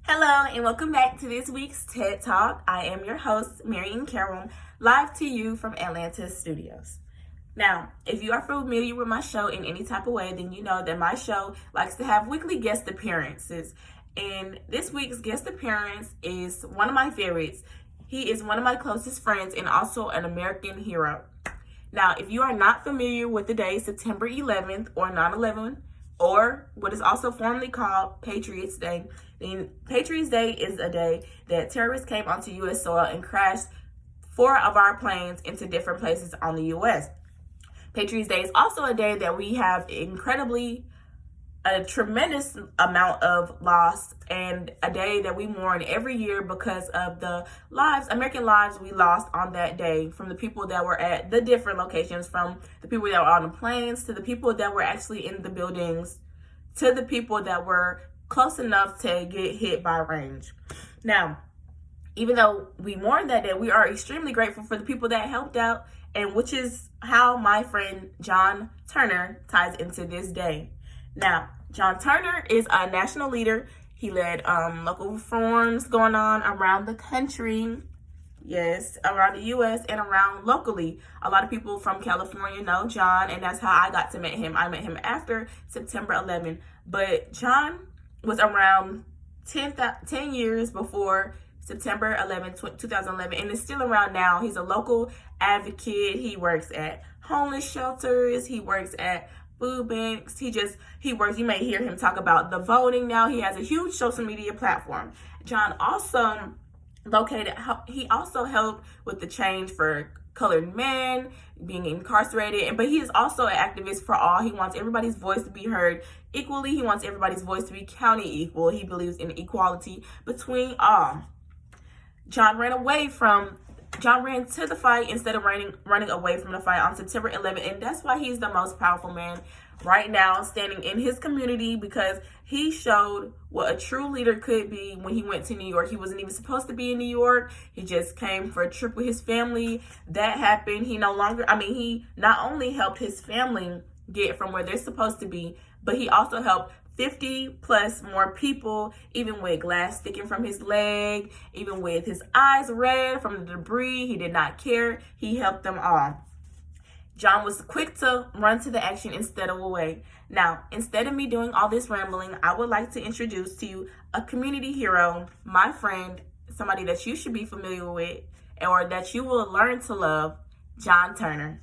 Hello and welcome back to this week's TED Talk. I am your host, Marian Carroll, live to you from Atlanta Studios. Now, if you are familiar with my show in any type of way, then you know that my show likes to have weekly guest appearances. And this week's guest appearance is one of my favorites. He is one of my closest friends and also an American hero. Now, if you are not familiar with the day September 11th or 9/11, or what is also formerly called Patriots Day, then Patriots Day is a day that terrorists came onto U.S. soil and crashed 4 of our planes into different places on the U.S. Patriots Day is also a day that we have a tremendous amount of loss, and a day that we mourn every year because of the American lives we lost on that day, from the people that were at the different locations, from the people that were on the planes, to the people that were actually in the buildings, to the people that were close enough to get hit by range. Now, even though we mourn that day, we are extremely grateful for the people that helped out, and which is how my friend John Turner ties into this day. Now, John Turner is a national leader. He led local reforms going on around the country, yes, around the U.S. and around locally. A lot of people from California know John, and that's how I got to meet him. I met him after September 11, but John was around 10 years before September 11, 2011, and is still around now. He's a local advocate. He works at homeless shelters. He works at food banks. He works. You may hear him talk about the voting now. He has a huge social media platform. John also he also helped with the change for colored men being incarcerated, but he is also an activist for all. He wants everybody's voice to be heard equally. He wants everybody's voice to be counted equal. He believes in equality between all. John ran to the fight instead of running away from the fight on September 11th, and that's why he's the most powerful man right now standing in his community, because he showed what a true leader could be when he went to New York. He wasn't even supposed to be in New York. He just came for a trip with his family. That happened. He not only helped his family get from where they're supposed to be, but he also helped 50 plus more people, even with glass sticking from his leg, even with his eyes red from the debris. He did not care. He helped them all. John was quick to run to the action instead of away. Now, instead of me doing all this rambling, I would like to introduce to you a community hero, my friend, somebody that you should be familiar with, or that you will learn to love, John Turner.